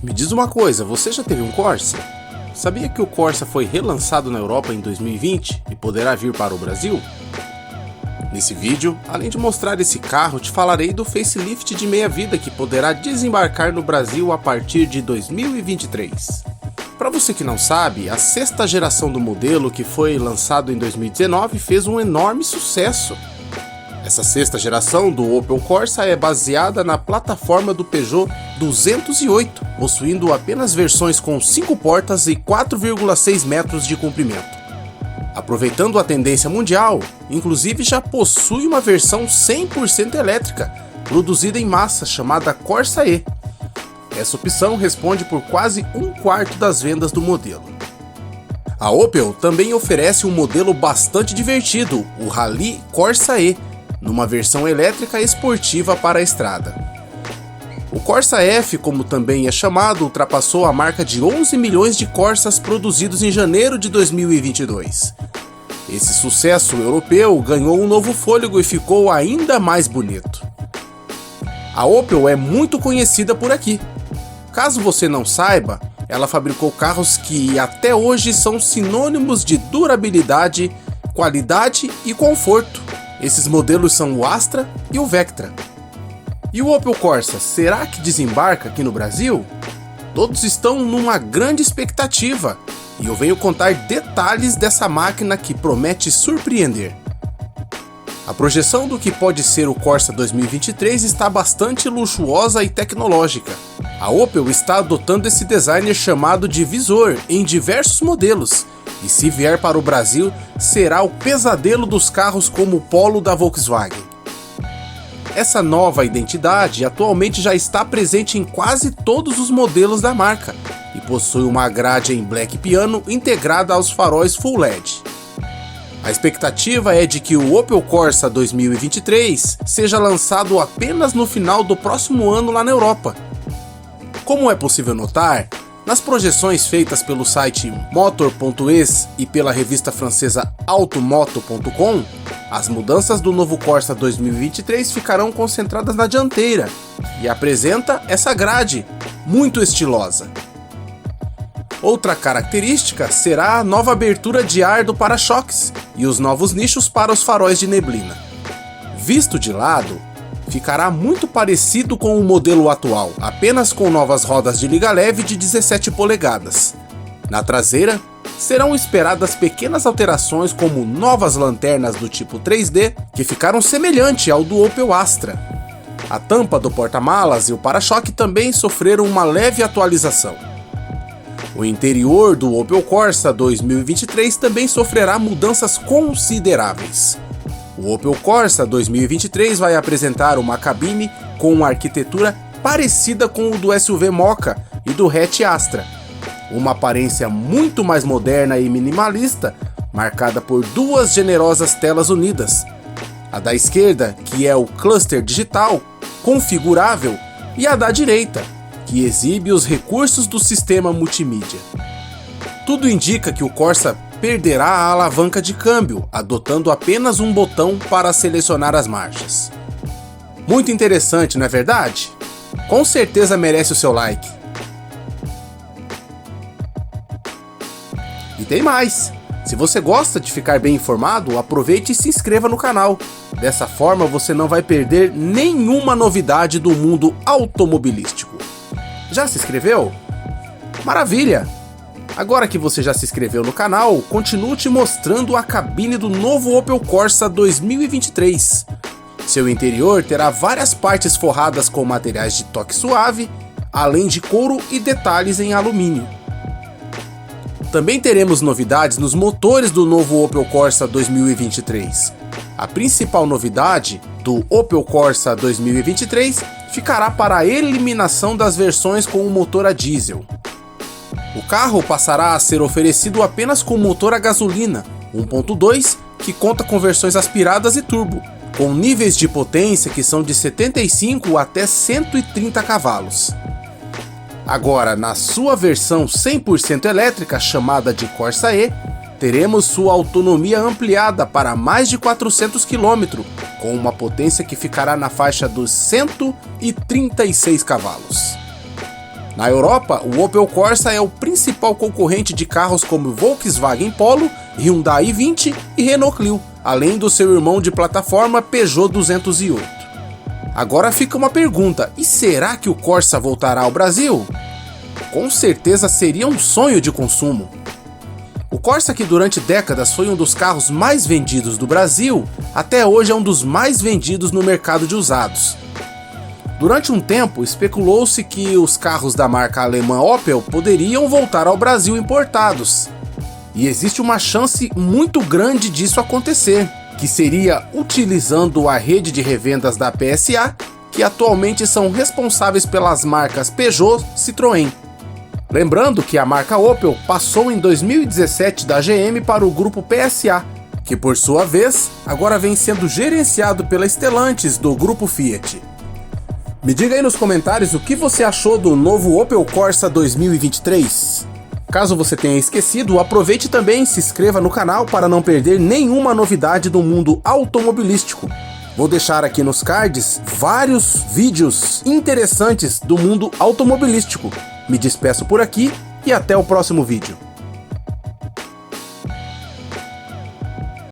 Me diz uma coisa, você já teve um Corsa? Sabia que o Corsa foi relançado na Europa em 2020 e poderá vir para o Brasil? Nesse vídeo, além de mostrar esse carro, te falarei do facelift de meia-vida que poderá desembarcar no Brasil a partir de 2023. Para você que não sabe, a sexta geração do modelo, que foi lançado em 2019, fez um enorme sucesso. Essa sexta geração do Opel Corsa é baseada na plataforma do Peugeot 208, possuindo apenas versões com 5 portas e 4,6 metros de comprimento. Aproveitando a tendência mundial, inclusive já possui uma versão 100% elétrica, produzida em massa, chamada Corsa E. Essa opção responde por quase um quarto das vendas do modelo. A Opel também oferece um modelo bastante divertido, o Rally Corsa E, numa versão elétrica esportiva para a estrada. O Corsa F, como também é chamado, ultrapassou a marca de 11 milhões de Corsas produzidos em janeiro de 2022. Esse sucesso europeu ganhou um novo fôlego e ficou ainda mais bonito. A Opel é muito conhecida por aqui. Caso você não saiba, ela fabricou carros que até hoje são sinônimos de durabilidade, qualidade e conforto. Esses modelos são o Astra e o Vectra. E o Opel Corsa, será que desembarca aqui no Brasil? Todos estão numa grande expectativa, e eu venho contar detalhes dessa máquina que promete surpreender. A projeção do que pode ser o Corsa 2023 está bastante luxuosa e tecnológica. A Opel está adotando esse design chamado de visor em diversos modelos, e se vier para o Brasil, será o pesadelo dos carros como o Polo da Volkswagen. Essa nova identidade atualmente já está presente em quase todos os modelos da marca e possui uma grade em black piano integrada aos faróis Full LED. A expectativa é de que o Opel Corsa 2023 seja lançado apenas no final do próximo ano lá na Europa. Como é possível notar, nas projeções feitas pelo site Motor.es e pela revista francesa Automoto.com, as mudanças do novo Corsa 2023 ficarão concentradas na dianteira e apresenta essa grade, muito estilosa. Outra característica será a nova abertura de ar do para-choques e os novos nichos para os faróis de neblina. Visto de lado, ficará muito parecido com o modelo atual, apenas com novas rodas de liga leve de 17 polegadas. Na traseira, serão esperadas pequenas alterações como novas lanternas do tipo 3D, que ficaram semelhante ao do Opel Astra. A tampa do porta-malas e o para-choque também sofreram uma leve atualização. O interior do Opel Corsa 2023 também sofrerá mudanças consideráveis. O Opel Corsa 2023 vai apresentar uma cabine com uma arquitetura parecida com o do SUV Mocha e do hatch Astra. Uma aparência muito mais moderna e minimalista, marcada por duas generosas telas unidas. A da esquerda, que é o cluster digital, configurável, e a da direita, que exibe os recursos do sistema multimídia. Tudo indica que o Corsa perderá a alavanca de câmbio, adotando apenas um botão para selecionar as marchas. Muito interessante, não é verdade? Com certeza merece o seu like. E tem mais! Se você gosta de ficar bem informado, aproveite e se inscreva no canal. Dessa forma você não vai perder nenhuma novidade do mundo automobilístico. Já se inscreveu? Maravilha! Agora que você já se inscreveu no canal, continuo te mostrando a cabine do novo Opel Corsa 2023. Seu interior terá várias partes forradas com materiais de toque suave, além de couro e detalhes em alumínio. Também teremos novidades nos motores do novo Opel Corsa 2023. A principal novidade do Opel Corsa 2023 ficará para a eliminação das versões com o motor a diesel. O carro passará a ser oferecido apenas com motor a gasolina 1.2, que conta com versões aspiradas e turbo, com níveis de potência que são de 75 até 130 cavalos. Agora, na sua versão 100% elétrica, chamada de Corsa E, teremos sua autonomia ampliada para mais de 400 km, com uma potência que ficará na faixa dos 136 cavalos. Na Europa, o Opel Corsa é o principal concorrente de carros como Volkswagen Polo, Hyundai i20 e Renault Clio, além do seu irmão de plataforma Peugeot 208. Agora fica uma pergunta, e será que o Corsa voltará ao Brasil? Com certeza seria um sonho de consumo. O Corsa, que durante décadas foi um dos carros mais vendidos do Brasil, até hoje é um dos mais vendidos no mercado de usados. Durante um tempo, especulou-se que os carros da marca alemã Opel poderiam voltar ao Brasil importados. E existe uma chance muito grande disso acontecer, que seria utilizando a rede de revendas da PSA, que atualmente são responsáveis pelas marcas Peugeot e Citroën. Lembrando que a marca Opel passou em 2017 da GM para o grupo PSA, que por sua vez agora vem sendo gerenciado pela Stellantis do grupo Fiat. Me diga aí nos comentários o que você achou do novo Opel Corsa 2023. Caso você tenha esquecido, aproveite também e se inscreva no canal para não perder nenhuma novidade do mundo automobilístico. Vou deixar aqui nos cards vários vídeos interessantes do mundo automobilístico. Me despeço por aqui e até o próximo vídeo.